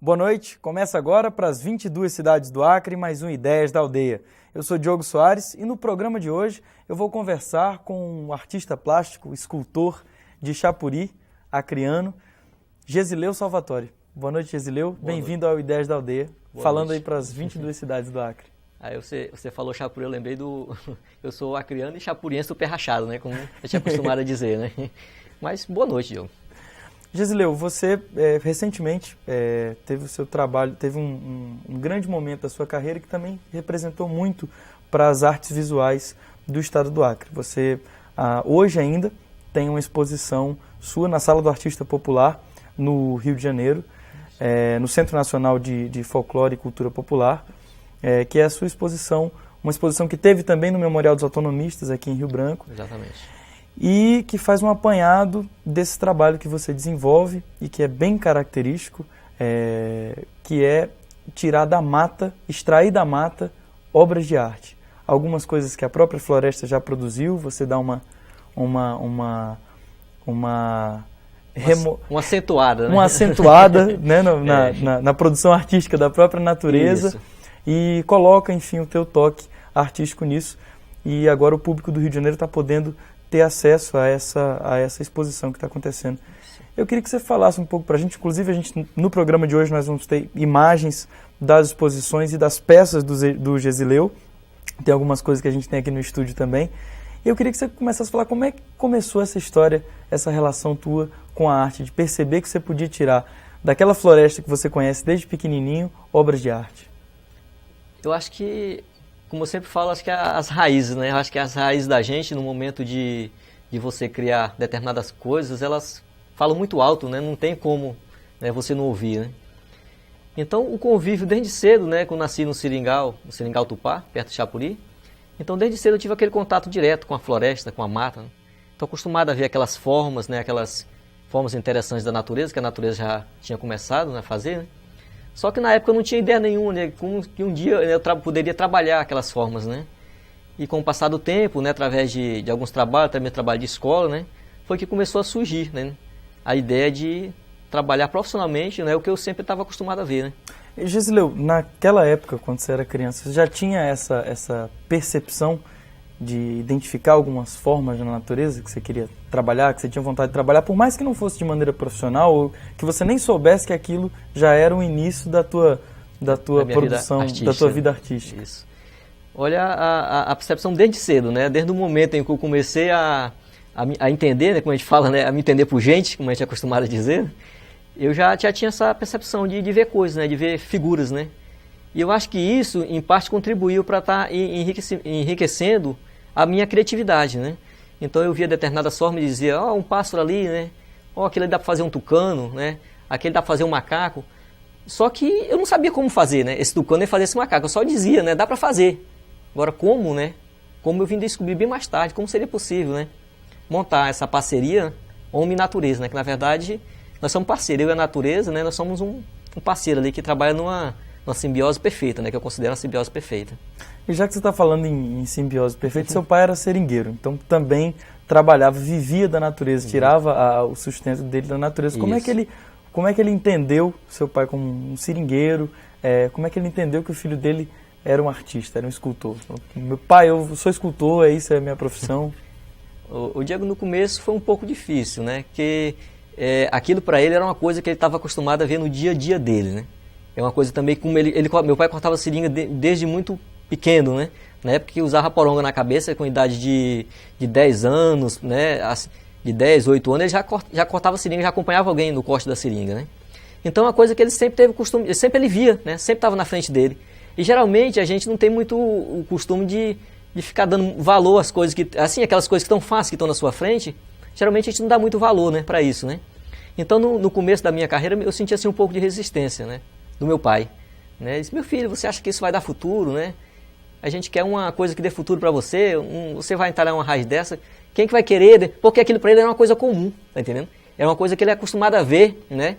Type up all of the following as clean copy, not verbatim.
Boa noite, começa agora para as 22 cidades do Acre, mais um Ideias da Aldeia. Eu sou Diogo Soares e no programa de hoje eu vou conversar com um artista plástico, escultor de Chapuri, acreano, Gesileu Salvatore. Boa noite, Gesileu. Bem-vindo ao Ideias da Aldeia, falando aí para as 22 cidades do Acre. Aí você falou Chapuri, eu lembrei do... Eu sou acreano e chapuriense do pé rachado, né? Como eu tinha acostumado a dizer, né? Mas boa noite, Diogo. Gesileu, você recentemente teve o seu trabalho, teve um grande momento da sua carreira que também representou muito para as artes visuais do estado do Acre. Você hoje ainda tem uma exposição sua na Sala do Artista Popular, no Rio de Janeiro, no Centro Nacional de Folclore e Cultura Popular, que é a sua exposição, uma exposição que teve também no Memorial dos Autonomistas aqui em Rio Branco. Exatamente. E que faz um apanhado desse trabalho que você desenvolve e que é bem característico, que é tirar da mata, extrair da mata obras de arte. Algumas coisas que a própria floresta já produziu, você dá uma acentuada, né? Uma acentuada né, na produção artística da própria natureza. Isso. E coloca, enfim, o teu toque artístico nisso. E agora o público do Rio de Janeiro está podendo ter acesso a essa exposição que está acontecendo. Eu queria que você falasse um pouco para a gente, inclusive no programa de hoje nós vamos ter imagens das exposições e das peças do Gesileu, tem algumas coisas que a gente tem aqui no estúdio também. E eu queria que você começasse a falar como é que começou essa história, essa relação tua com a arte, de perceber que você podia tirar daquela floresta que você conhece desde pequenininho, obras de arte. Eu acho que, como eu sempre falo, acho que as raízes, né? Eu acho que as raízes da gente, no momento de você criar determinadas coisas, elas falam muito alto, né? Não tem como, né, você não ouvir, né? Então, o convívio desde cedo, né? Quando eu nasci no Seringal Tupá, perto de Chapuri. Então, desde cedo eu tive aquele contato direto com a floresta, com a mata, né? Estou acostumado a ver aquelas formas, né? Aquelas formas interessantes da natureza, que a natureza já tinha começado, né, a fazer, né? Só que na época eu não tinha ideia nenhuma, né, como que um dia eu poderia trabalhar aquelas formas, né? E com o passar do tempo, né, através de alguns trabalhos, também trabalho de escola, né, foi que começou a surgir, né, a ideia de trabalhar profissionalmente, né, o que eu sempre estava acostumado a ver, né? Gesileu, naquela época, quando você era criança, você já tinha essa percepção de identificar algumas formas na natureza que você queria trabalhar, que você tinha vontade de trabalhar, por mais que não fosse de maneira profissional, ou que você nem soubesse que aquilo já era o início da tua produção, da tua vida artística? Isso. Olha, a percepção desde cedo, né? Desde o momento em que eu comecei a entender, né? Como a gente fala, né? A me entender por gente, como a gente é acostumado a dizer, eu já tinha essa percepção de ver coisas, né? De ver figuras, né? E eu acho que isso, em parte, contribuiu para estar enriquecendo a minha criatividade, né? Então eu via determinadas formas e dizia, um pássaro ali, né? Aquele ali dá para fazer um tucano, né? Aquele dá para fazer um macaco. Só que eu não sabia como fazer, né? Esse tucano e fazer esse macaco. Eu só dizia, né? Dá para fazer. Agora, como, né? Como eu vim descobrir bem mais tarde, como seria possível, né? Montar essa parceria homem e natureza, né? Que na verdade nós somos parceiros, eu e a natureza, né? Nós somos um parceiro ali que trabalha numa simbiose perfeita, né? Que eu considero uma simbiose perfeita. E já que você está falando em simbiose perfeita, seu pai era seringueiro, então também trabalhava, vivia da natureza, tirava o sustento dele da natureza. Como é que ele entendeu seu pai como um seringueiro? Como é que ele entendeu que o filho dele era um artista, era um escultor? Meu pai, eu sou escultor, isso é a minha profissão. O Diego, no começo, foi um pouco difícil, né? Porque aquilo para ele era uma coisa que ele estava acostumado a ver no dia a dia dele, né? É uma coisa também, como meu pai cortava seringa desde muito pequeno, né? Na época que usava poronga na cabeça, com idade de 10 anos, né? De 10, 8 anos, ele já cortava seringa, já acompanhava alguém no corte da seringa, né? Então, é uma coisa que ele sempre teve o costume, sempre ele via, né? Sempre estava na frente dele. E geralmente a gente não tem muito o costume de ficar dando valor às coisas que, assim, aquelas coisas que estão fáceis, que estão na sua frente, geralmente a gente não dá muito valor, né, para isso, né? Então, no começo da minha carreira, eu senti assim um pouco de resistência, né, do meu pai, né? Ele disse, meu filho, você acha que isso vai dar futuro, né? A gente quer uma coisa que dê futuro para você, você vai entrar numa raiz dessa, quem que vai querer? Porque aquilo para ele era uma coisa comum, tá entendendo? É uma coisa que ele é acostumado a ver, né?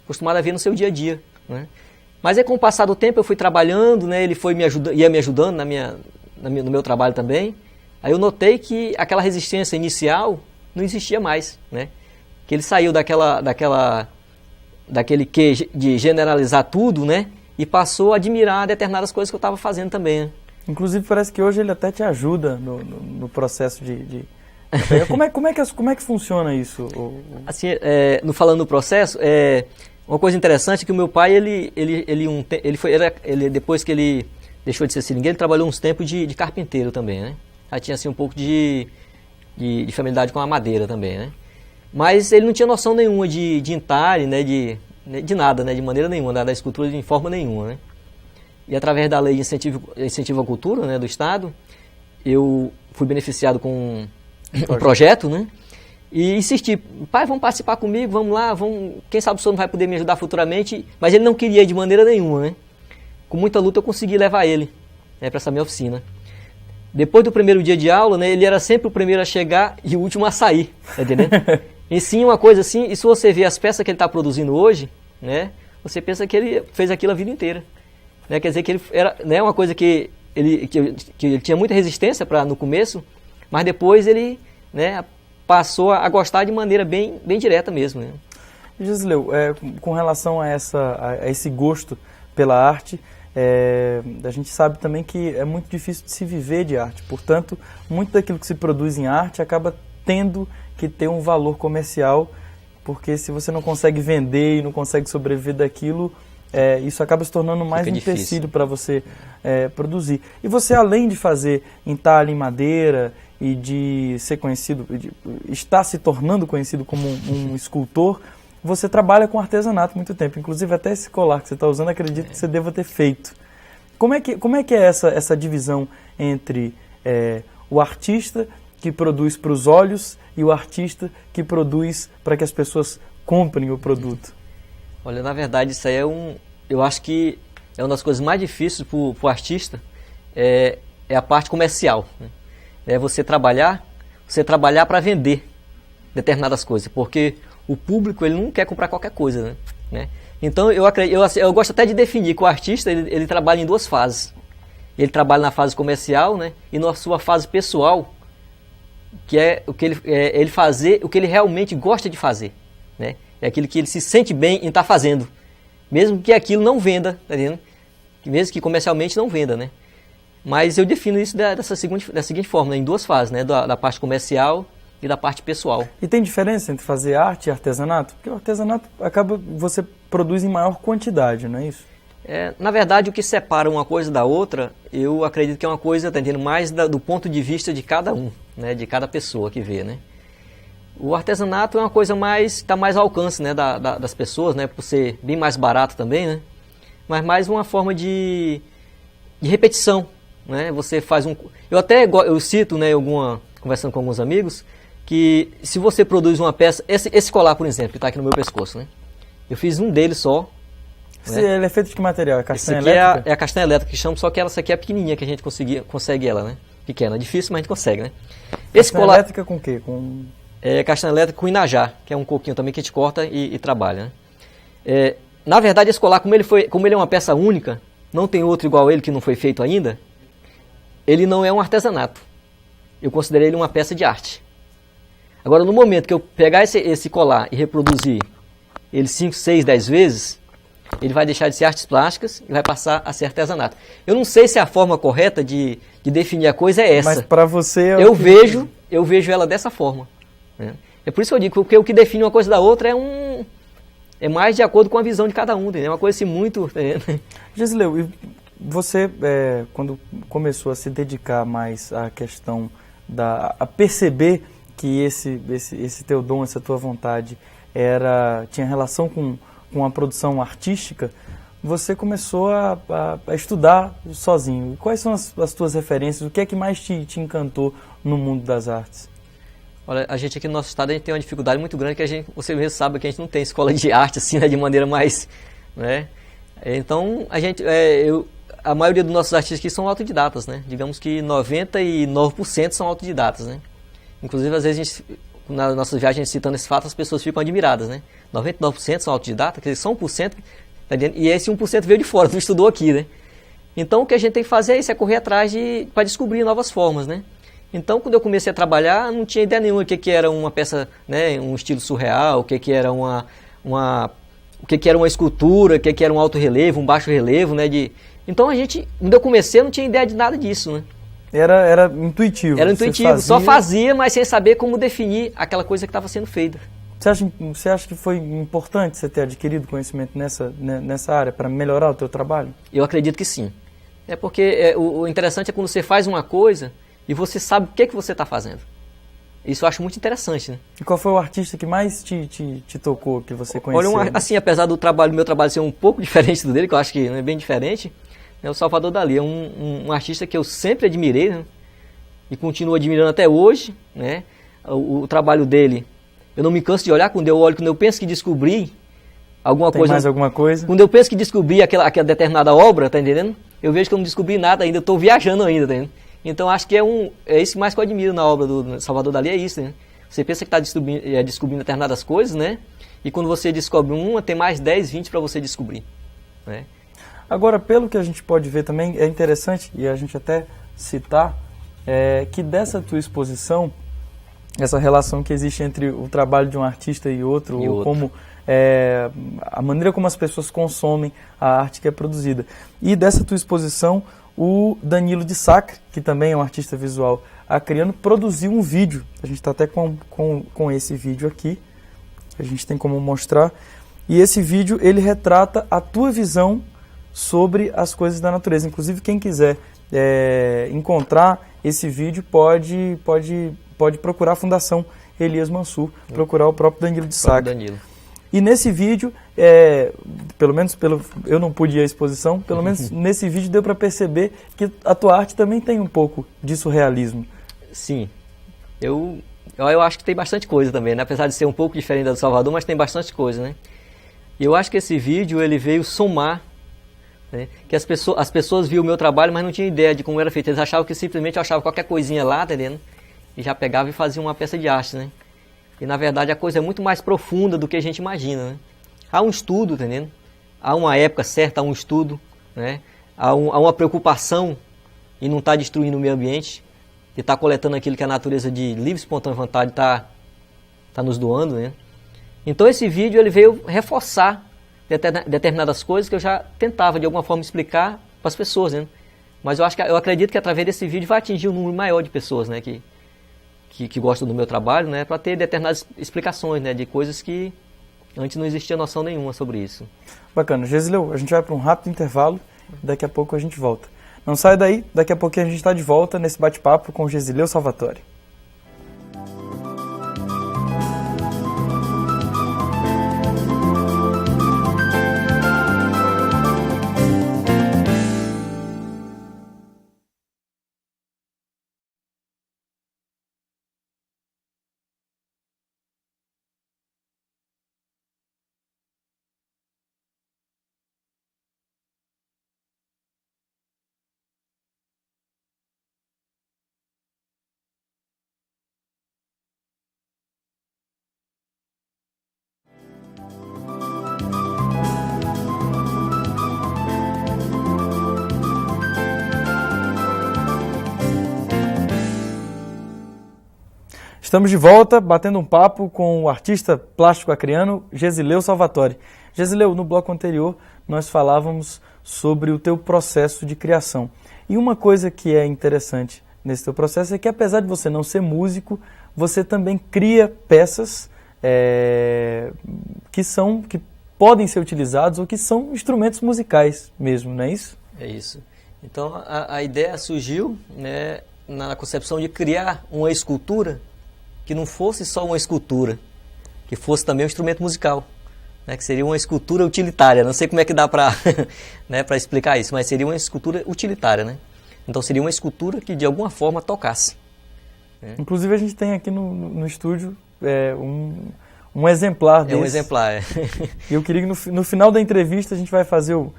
Acostumado a ver no seu dia a dia, né? Mas aí, com o passar do tempo, eu fui trabalhando, né? Ele ia me ajudando no meu trabalho também. Aí eu notei que aquela resistência inicial não existia mais, né? Que ele saiu daquela daquele que de generalizar tudo, né? E passou a admirar determinadas coisas que eu estava fazendo também, né? Inclusive parece que hoje ele até te ajuda no processo de... Como é que funciona isso? Assim, falando no processo, uma coisa interessante é que o meu pai, depois que ele deixou de ser seringueiro, ele trabalhou uns tempos de carpinteiro também, né? Já tinha assim, um pouco de familiaridade com a madeira também, né? Mas ele não tinha noção nenhuma de entalhe, né? De nada, né? De maneira nenhuma, da escultura de forma nenhuma, né? E através da lei de incentivo à cultura, né, do Estado, eu fui beneficiado com um projeto, né? E insisti, pai, vamos participar comigo, vamos lá, quem sabe o senhor não vai poder me ajudar futuramente, mas ele não queria ir de maneira nenhuma, né? Com muita luta eu consegui levar ele, né, para essa minha oficina. Depois do primeiro dia de aula, né, ele era sempre o primeiro a chegar e o último a sair, tá entendendo? E sim, uma coisa assim, e se você ver as peças que ele está produzindo hoje, né, você pensa que ele fez aquilo a vida inteira. Né, quer dizer que ele era, né, uma coisa que ele tinha muita resistência no começo, mas depois ele, né, passou a gostar de maneira bem direta mesmo. Né? Gisleu, com relação a esse gosto pela arte, a gente sabe também que é muito difícil de se viver de arte. Portanto, muito daquilo que se produz em arte acaba tendo que ter um valor comercial, porque se você não consegue vender e não consegue sobreviver daquilo, isso acaba se tornando mais um empecilho para você produzir. E você, além de fazer entalhe em madeira e de ser conhecido, está se tornando conhecido como um escultor, você trabalha com artesanato há muito tempo. Inclusive até esse colar que você está usando, acredito que você deva ter feito. Como é que é essa divisão entre o artista que produz para os olhos e o artista que produz para que as pessoas comprem o produto? Olha, na verdade, isso aí eu acho que é uma das coisas mais difíceis para o artista, é a parte comercial. Né? É você trabalhar para vender determinadas coisas, porque o público ele não quer comprar qualquer coisa, né? Então eu gosto até de definir que o artista ele trabalha em duas fases. Ele trabalha na fase comercial, né? E na sua fase pessoal, que é o que ele fazer o que ele realmente gosta de fazer, né? É aquilo que ele se sente bem em estar fazendo, mesmo que aquilo não venda, tá entendendo? Mesmo que comercialmente não venda, né? Mas eu defino isso da seguinte forma, né? Em duas fases, né? Da parte comercial e da parte pessoal. E tem diferença entre fazer arte e artesanato? Porque o artesanato você produz em maior quantidade, não é isso? Na verdade, o que separa uma coisa da outra, eu acredito que é uma coisa, tá entendendo? Mais do ponto de vista de cada um, né? De cada pessoa que vê, né? O artesanato é uma coisa está mais ao alcance, né, das pessoas, né, por ser bem mais barato também, né, mas mais uma forma de repetição, né, você faz eu cito, né, conversando com alguns amigos, que se você produz uma peça, esse colar, por exemplo, que está aqui no meu pescoço, né, eu fiz um deles só. Ele é feito de que material? É castanha elétrica? Elétrica? É a castanha elétrica que chama, só que essa aqui é pequenininha, que a gente consegue ela, né, pequena, é difícil, mas a gente consegue, né. Esse castanha elétrica com o quê? Castanha elétrica com inajá, que é um coquinho também que a gente corta e trabalha. Né? Na verdade, esse colar, como ele é uma peça única, não tem outro igual a ele que não foi feito ainda, ele não é um artesanato. Eu considerei ele uma peça de arte. Agora, no momento que eu pegar esse colar e reproduzir ele 5, 6, 10 vezes, ele vai deixar de ser artes plásticas e vai passar a ser artesanato. Eu não sei se a forma correta de definir a coisa é essa. Mas para você... Eu vejo ela dessa forma. É por isso que eu digo que o que define uma coisa da outra é mais de acordo com a visão de cada um, entendeu? É uma coisa assim muito... Gisleu, você quando começou a se dedicar mais à questão a perceber que esse teu dom, essa tua vontade tinha relação com a produção artística, você começou a estudar sozinho. Quais são as tuas referências? O que é que mais te encantou no mundo das artes? Olha, a gente aqui no nosso estado a gente tem uma dificuldade muito grande que você mesmo sabe que a gente não tem escola de arte assim, né, de maneira mais, né? Então a maioria dos nossos artistas aqui são autodidatas, né? Digamos que 99% são autodidatas, né? Inclusive às vezes na nossa viagem citando esse fato as pessoas ficam admiradas, né? 99% são autodidatas, quer dizer, só 1%, tá entendendo? E esse 1% veio de fora, não estudou aqui, né? Então o que a gente tem que fazer é isso, é correr atrás para descobrir novas formas, né? Então, quando eu comecei a trabalhar, não tinha ideia nenhuma do que era uma peça, né, um estilo surreal, o que era uma o que era uma escultura, o que era um alto relevo, um baixo relevo, né? Então a gente, quando eu comecei, eu não tinha ideia de nada disso, né? Era intuitivo. Era intuitivo, só fazia, mas sem saber como definir aquela coisa que estava sendo feita. Você acha que foi importante você ter adquirido conhecimento nessa área para melhorar o teu trabalho? Eu acredito que sim. É porque o interessante é quando você faz uma coisa e você sabe o que você está fazendo. Isso eu acho muito interessante, né? E qual foi o artista que mais te tocou, que você conheceu? Olha, assim, apesar do meu trabalho ser um pouco diferente do dele, que eu acho que é bem diferente, né, o Salvador Dalí é um artista que eu sempre admirei, né? E continuo admirando até hoje, né? O trabalho dele, eu não me canso de olhar, quando eu penso que descobri alguma Tem coisa... mais alguma coisa? Quando eu penso que descobri aquela determinada obra, tá entendendo? Eu vejo que eu não descobri nada ainda, eu estou viajando ainda, tá entendendo? Então acho que é isso mais que eu admiro na obra do Salvador Dalí, é isso, né? Você pensa que está descobrindo determinadas coisas, né? E quando você descobre uma, tem mais 10, 20 para você descobrir, né? Agora, pelo que a gente pode ver também, é interessante, e a gente até citar, que dessa tua exposição, essa relação que existe entre o trabalho de um artista e outro, como a maneira como as pessoas consomem a arte que é produzida. E dessa tua exposição, o Danilo de Sacre, que também é um artista visual acreano, produziu um vídeo. A gente está até com esse vídeo aqui, a gente tem como mostrar. E esse vídeo, ele retrata a tua visão sobre as coisas da natureza. Inclusive, quem quiser encontrar esse vídeo pode procurar a Fundação Elias Mansur, procurar o próprio Danilo de Sacre. E nesse vídeo, pelo menos eu não pude ir à exposição, pelo menos nesse vídeo deu para perceber que a tua arte também tem um pouco de surrealismo. Sim, eu acho que tem bastante coisa também, né? Apesar de ser um pouco diferente da do Salvador, mas tem bastante coisa, né? E eu acho que esse vídeo ele veio somar, né? Que as pessoas viam o meu trabalho, mas não tinham ideia de como era feito. Eles achavam que simplesmente eu achava qualquer coisinha lá, tá entendendo? E já pegava e fazia uma peça de arte, né? E na verdade a coisa é muito mais profunda do que a gente imagina, né? Há um estudo, tá entendendo? Há uma época certa, há um estudo, né? Há uma preocupação em não estar destruindo o meio ambiente, de estar coletando aquilo que a natureza de livre e espontânea vontade está nos doando, né? Então esse vídeo ele veio reforçar determinadas coisas que eu já tentava de alguma forma explicar para as pessoas, né? Mas eu acredito que através desse vídeo vai atingir um número maior de pessoas, né? Que gostam do meu trabalho, né, para ter determinadas explicações, né, de coisas que antes não existia noção nenhuma sobre isso. Bacana. Gesileu, a gente vai para um rápido intervalo, daqui a pouco a gente volta. Não sai daí, daqui a pouquinho a gente está de volta nesse bate-papo com o Gesileu Salvatore. Estamos de volta, batendo um papo com o artista plástico acreano Gesileu Salvatore. Gesileu, no bloco anterior nós falávamos sobre o teu processo de criação. E uma coisa que é interessante nesse teu processo é que, apesar de você não ser músico, você também cria peças que podem ser utilizados ou que são instrumentos musicais mesmo, não é isso? É isso. Então a ideia surgiu, né, na concepção de criar uma escultura que não fosse só uma escultura, que fosse também um instrumento musical, né, que seria uma escultura utilitária. Não sei como é que dá para né, para explicar isso, mas seria uma escultura utilitária, né? Então seria uma escultura que de alguma forma tocasse. Né? Inclusive a gente tem aqui no estúdio um exemplar desse. É um exemplar, E eu queria que no final da entrevista a gente vai fazer o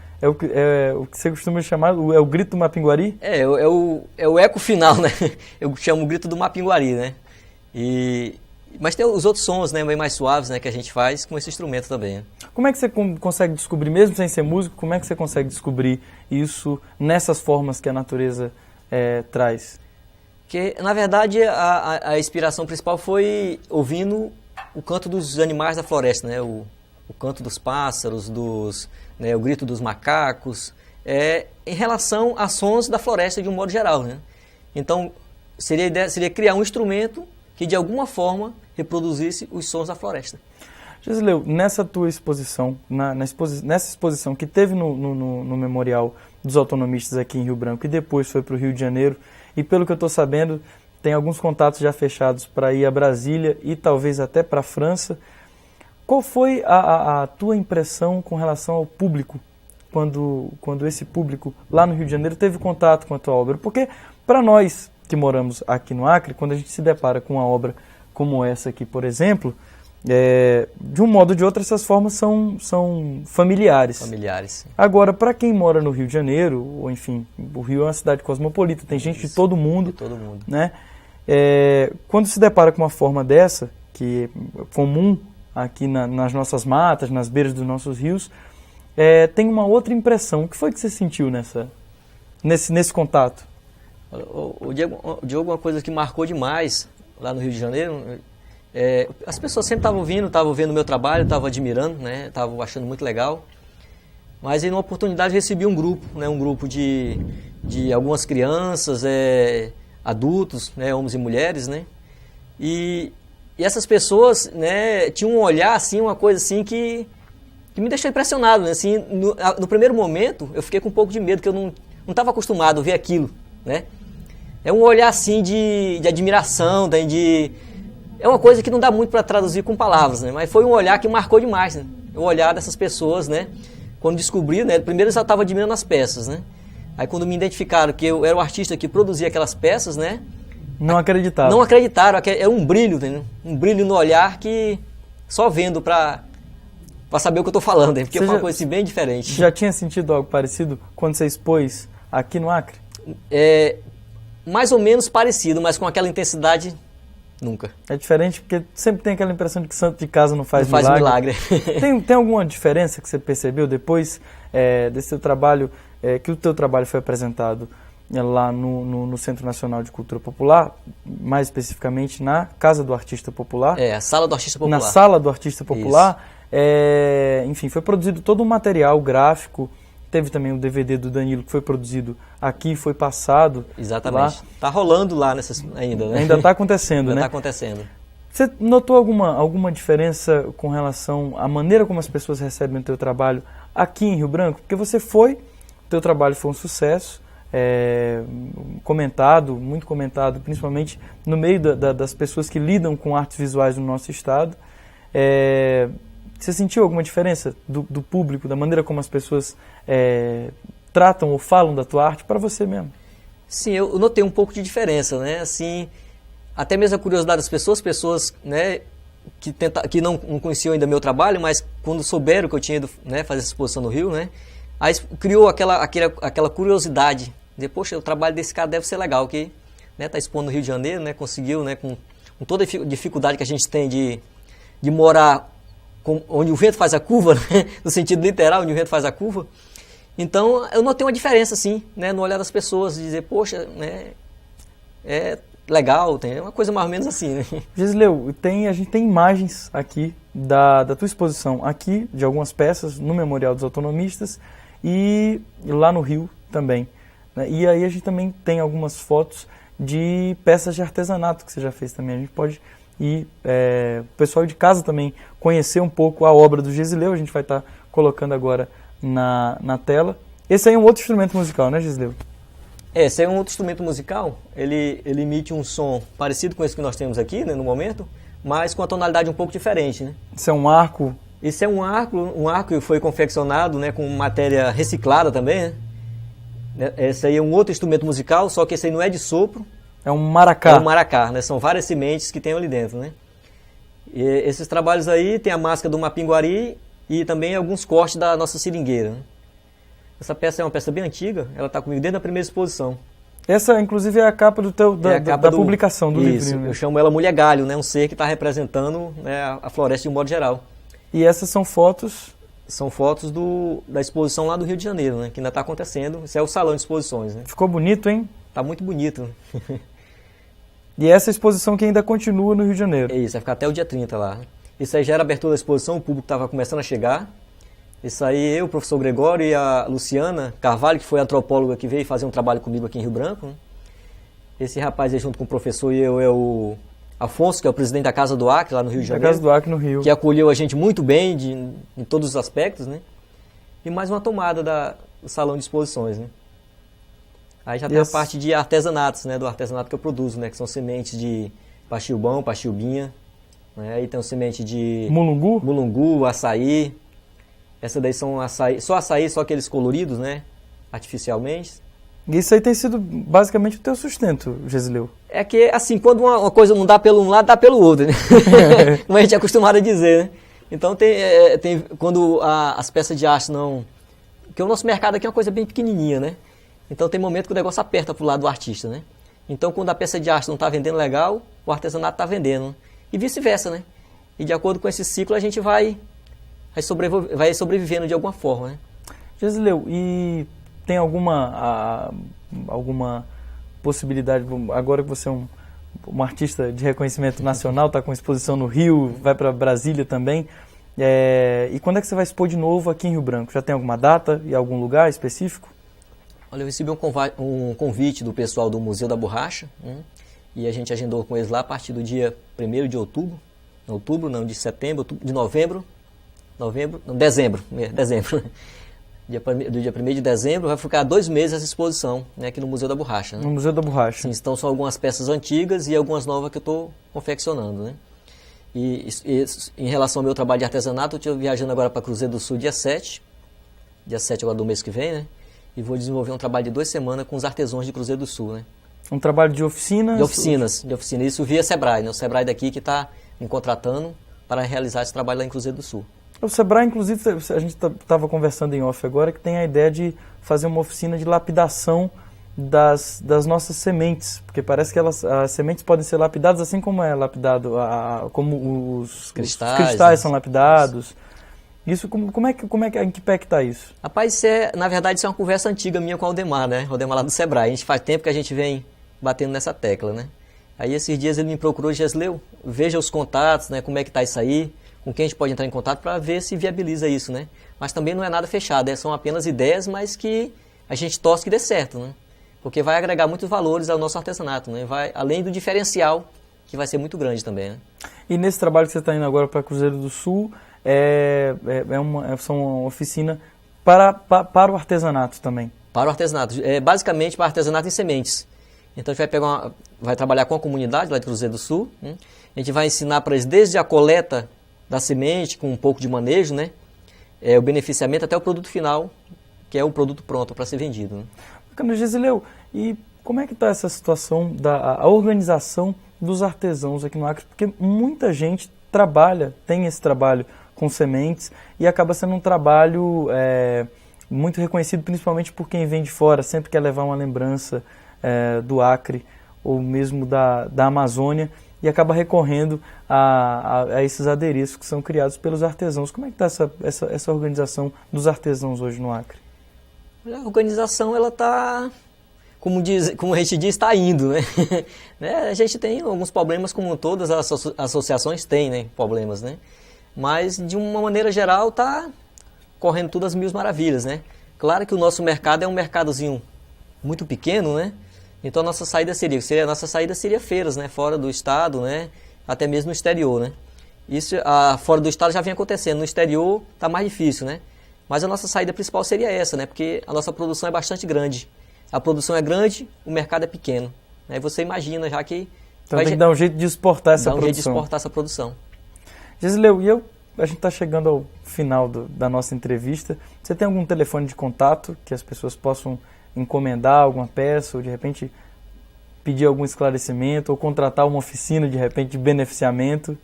que você costuma chamar, o grito do Mapinguari? É o eco final, né? Eu chamo o grito do Mapinguari, né? Mas tem os outros sons, né, bem mais suaves, né, que a gente faz com esse instrumento também. Né? Como é que você consegue descobrir, mesmo sem ser músico, como é que você consegue descobrir isso nessas formas que a natureza traz? Que, na verdade, a inspiração principal foi ouvindo o canto dos animais da floresta, né? o canto dos pássaros, né, o grito dos macacos, em relação a sons da floresta de um modo geral, né? Então, seria criar um instrumento que de alguma forma reproduzisse os sons da floresta. Gesileu, nessa tua exposição, nessa exposição que teve no Memorial dos Autonomistas aqui em Rio Branco e depois foi para o Rio de Janeiro, e pelo que eu estou sabendo, tem alguns contatos já fechados para ir a Brasília e talvez até para a França. Qual foi a tua impressão com relação ao público, quando esse público lá no Rio de Janeiro teve contato com a tua obra? Porque para nós que moramos aqui no Acre, quando a gente se depara com uma obra como essa aqui, por exemplo, de um modo ou de outro, essas formas são familiares. Familiares. Agora, para quem mora no Rio de Janeiro, ou enfim, o Rio é uma cidade cosmopolita, tem gente de todo mundo. De todo mundo. Né? Quando se depara com uma forma dessa, que é comum aqui nas nossas matas, nas beiras dos nossos rios, tem uma outra impressão. O que foi que você sentiu nesse contato? O Diogo, uma coisa que marcou demais lá no Rio de Janeiro, as pessoas sempre estavam vendo o meu trabalho, estavam admirando, né, estavam achando muito legal. Mas aí, numa oportunidade, recebi um grupo, né, um grupo de algumas crianças, adultos, né, homens e mulheres, né, e essas pessoas, né, tinham um olhar, assim, uma coisa assim que me deixou impressionado, né, assim, no primeiro momento, eu fiquei com um pouco de medo, que eu não estava acostumado a ver aquilo, né. É um olhar assim de admiração, é uma coisa que não dá muito para traduzir com palavras, né? Mas foi um olhar que marcou demais, né? O olhar dessas pessoas, né? Quando descobri, né? Primeiro eu só estava admirando as peças, né? Aí quando me identificaram que eu era o artista que produzia aquelas peças, né? Não acreditaram. Não acreditaram, é um brilho, entendeu? Um brilho no olhar que só vendo para saber o que eu estou falando, né? Porque foi uma coisa assim, bem diferente. Já tinha sentido algo parecido quando você expôs aqui no Acre? Mais ou menos parecido, mas com aquela intensidade, nunca. É diferente porque sempre tem aquela impressão de que santo de casa não faz milagre. Tem alguma diferença que você percebeu depois desse teu trabalho, que o teu trabalho foi apresentado lá no Centro Nacional de Cultura Popular, mais especificamente na Casa do Artista Popular? A Sala do Artista Popular. Na Sala do Artista Popular. Enfim, foi produzido todo um material gráfico. Teve também o DVD do Danilo que foi produzido aqui, foi passado. Exatamente. Está rolando lá ainda, né? Ainda está acontecendo, né? Está acontecendo. Você notou alguma diferença com relação à maneira como as pessoas recebem o teu trabalho aqui em Rio Branco? Porque o teu trabalho foi um sucesso, muito comentado, principalmente no meio das pessoas que lidam com artes visuais no nosso estado. Você sentiu alguma diferença do público, da maneira como as pessoas tratam ou falam da tua arte para você mesmo? Sim, eu notei um pouco de diferença, né? Assim, até mesmo a curiosidade das pessoas, né, que não conheciam ainda meu trabalho, mas quando souberam que eu tinha ido, né, fazer essa exposição no Rio, né, aí criou aquela curiosidade de, poxa, o trabalho desse cara deve ser legal, que, né, tá expondo no Rio de Janeiro, né, conseguiu, né, com toda a dificuldade que a gente tem de morar onde o vento faz a curva, né? No sentido literal, onde o vento faz a curva. Então, eu notei uma diferença, assim, né, no olhar das pessoas, de dizer, poxa, né, é legal, tem uma coisa mais ou menos assim, né? Gesileu, a gente tem imagens aqui da tua exposição, aqui, de algumas peças, no Memorial dos Autonomistas, e lá no Rio também, né? E aí a gente também tem algumas fotos de peças de artesanato que você já fez também. A gente pode ir, o pessoal de casa também, conhecer um pouco a obra do Gesileu. A gente vai estar colocando agora na tela. Esse aí é um outro instrumento musical, né, Gesileu? Esse é um outro instrumento musical. Ele emite um som parecido com esse que nós temos aqui, né, no momento, mas com a tonalidade um pouco diferente, né? Isso é um arco? Esse é um arco que foi confeccionado, né, com matéria reciclada também, né? Esse aí é um outro instrumento musical, só que esse aí não é de sopro. É um maracá. É um maracá, né? São várias sementes que tem ali dentro, né? E esses trabalhos aí tem a máscara do mapinguari e também alguns cortes da nossa seringueira, né? Essa peça é uma peça bem antiga, ela está comigo desde a primeira exposição. Essa, inclusive, é a capa da publicação do livro. Isso, eu chamo ela Mulher Galho, né? Um ser que está representando, né, a floresta de um modo geral. E essas são fotos? São fotos da exposição lá do Rio de Janeiro, né? Que ainda está acontecendo. Esse é o salão de exposições, né? Ficou bonito, hein? Tá muito bonito. E essa exposição que ainda continua no Rio de Janeiro? É isso, vai ficar até o dia 30 lá. Isso aí já era abertura da exposição, o público estava começando a chegar. Isso aí eu, o professor Gregório e a Luciana Carvalho, que foi a antropóloga que veio fazer um trabalho comigo aqui em Rio Branco, né? Esse rapaz aí junto com o professor e eu é o Afonso, que é o presidente da Casa do Acre, lá no Rio de Janeiro. Da Casa do Acre, no Rio. Que acolheu a gente muito bem em todos os aspectos, né? E mais uma tomada do salão de exposições, né? Aí já tem a parte de artesanatos, né? Do artesanato que eu produzo, né? Que são sementes de paxiubão, paxiubinha, né? Aí tem o semente de... Mulungu? Mulungu, açaí. Essa daí são açaí, só aqueles coloridos, né? Artificialmente. Isso aí tem sido basicamente o teu sustento, Gesileu. É que, assim, quando uma coisa não dá pelo um lado, dá pelo outro, né? Como a gente é acostumado a dizer, né? Então, quando as peças de arte não... Porque o nosso mercado aqui é uma coisa bem pequenininha, né? Então, tem momento que o negócio aperta pro lado do artista, né? Então, quando a peça de arte não está vendendo legal, o artesanato está vendendo, né? E vice-versa, né? E de acordo com esse ciclo, a gente vai sobrevivendo de alguma forma, né? Gesileu, e tem alguma possibilidade, agora que você é um artista de reconhecimento nacional, está com exposição no Rio, vai para Brasília também, e quando é que você vai expor de novo aqui em Rio Branco? Já tem alguma data e algum lugar específico? Olha, eu recebi um convite do pessoal do Museu da Borracha, né? E a gente agendou com eles lá a partir do dia 1º de outubro, de setembro, de dezembro. Do dia 1º de dezembro vai ficar 2 meses essa exposição, né, aqui no Museu da Borracha. Né? No Museu da Borracha. Sim, então são algumas peças antigas e algumas novas que eu estou confeccionando. Né? E em relação ao meu trabalho de artesanato, eu estou viajando agora para Cruzeiro do Sul dia 7 agora do mês que vem, né? E vou desenvolver um trabalho de 2 semanas com os artesãos de Cruzeiro do Sul. Né? Um trabalho de oficinas? De oficinas. Isso via Sebrae, né? O Sebrae daqui que está me contratando para realizar esse trabalho lá em Cruzeiro do Sul. O Sebrae, inclusive, a gente estava conversando em off agora, que tem a ideia de fazer uma oficina de lapidação das nossas sementes, porque parece que as sementes podem ser lapidadas assim como é lapidado, como os cristais são lapidados. Isso, em que pé que está isso? Rapaz, na verdade, isso é uma conversa antiga minha com o Aldemar, né? O Aldemar lá do Sebrae. A gente faz tempo que a gente vem batendo nessa tecla, né? Aí esses dias ele me procurou, Gesileu, veja os contatos, né? Como é que está isso aí, com quem a gente pode entrar em contato para ver se viabiliza isso, né? Mas também não é nada fechado, são apenas ideias, mas que a gente torce que dê certo, né? Porque vai agregar muitos valores ao nosso artesanato, né? Vai, além do diferencial, que vai ser muito grande também, né? E nesse trabalho que você está indo agora para Cruzeiro do Sul, são uma oficina para o artesanato também? Para o artesanato, basicamente para artesanato em sementes. Então a gente vai trabalhar com a comunidade lá de Cruzeiro do Sul, né? A gente vai ensinar para eles desde a coleta da semente, com um pouco de manejo, né? O beneficiamento até o produto final, que é o produto pronto para ser vendido. Né? Bacana, Gesileu, e como é que está essa situação da organização dos artesãos aqui no Acre? Porque muita gente tem esse trabalho com sementes e acaba sendo um trabalho muito reconhecido, principalmente por quem vem de fora, sempre quer levar uma lembrança do Acre ou mesmo da Amazônia, e acaba recorrendo a esses adereços que são criados pelos artesãos. Como é que está essa organização dos artesãos hoje no Acre? A organização, ela está, como a gente diz, está indo, né? A gente tem alguns problemas, como todas as associações têm, né? Problemas, né? Mas, de uma maneira geral, está correndo tudo às mil maravilhas, né? Claro que o nosso mercado é um mercadozinho muito pequeno, né? Então a nossa saída seria feiras, né? Fora do estado, né? Até mesmo no exterior, né? Isso fora do estado já vem acontecendo, no exterior está mais difícil, né? Mas a nossa saída principal seria essa, né? Porque a nossa produção é bastante grande. A produção é grande, o mercado é pequeno. Né? Você imagina já que... Então tem que dar um jeito de exportar essa produção. Dar um jeito de exportar essa produção. Gesileu, a gente está chegando ao final da nossa entrevista. Você tem algum telefone de contato que as pessoas possam encomendar alguma peça, ou de repente pedir algum esclarecimento, ou contratar uma oficina de repente de beneficiamento?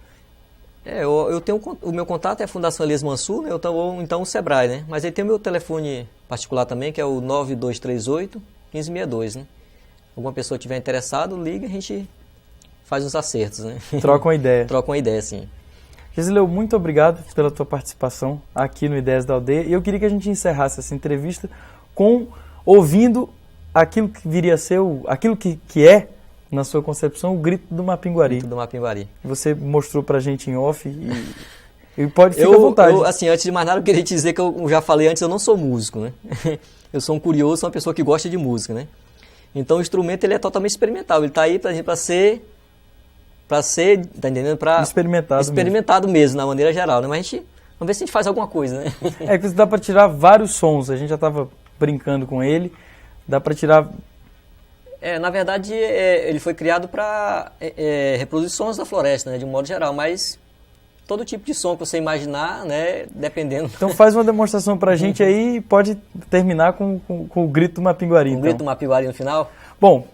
Eu tenho o meu contato é a Fundação Elias Mansur, né? Ou então o Sebrae, né? Mas aí tem o meu telefone particular também, que é o 9238-1562, né? Alguma pessoa estiver interessado, liga e a gente faz uns acertos, né? Troca uma ideia. Troca uma ideia, sim. Gesileu, muito obrigado pela tua participação aqui no Ideias da Aldeia. E eu queria que a gente encerrasse essa entrevista ouvindo aquilo que viria a ser, aquilo que é na sua concepção, o Grito do Mapinguari. Grito do Mapinguari. Você mostrou pra gente em off e pode ficar à vontade. Assim, antes de mais nada, eu queria te dizer que eu já falei antes, eu não sou músico, né? Eu sou um curioso, sou uma pessoa que gosta de música, né? Então o instrumento ele é totalmente experimental, ele está aí para ser, tá entendendo? Experimentado mesmo, na maneira geral, né? Mas a gente, vamos ver se a gente faz alguma coisa, né? É que dá para tirar vários sons, a gente já estava brincando com ele, dá para tirar... Na verdade, ele foi criado para reproduzir sons da floresta, né? De um modo geral, mas todo tipo de som que você imaginar, né? Dependendo... Então faz uma demonstração para a gente aí e pode terminar com o Grito do Mapinguari. O Grito do Mapinguari no final? Bom,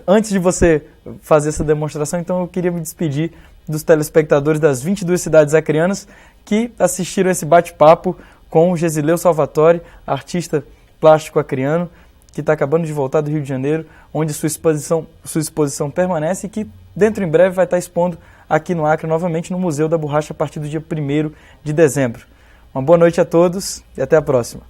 antes de você fazer essa demonstração, então eu queria me despedir dos telespectadores das 22 cidades acrianas que assistiram esse bate-papo com o Gesileu Salvatore, artista plástico acriano, que está acabando de voltar do Rio de Janeiro, onde sua exposição permanece e que dentro em breve vai estar expondo aqui no Acre, novamente no Museu da Borracha, a partir do dia 1º de dezembro. Uma boa noite a todos e até a próxima.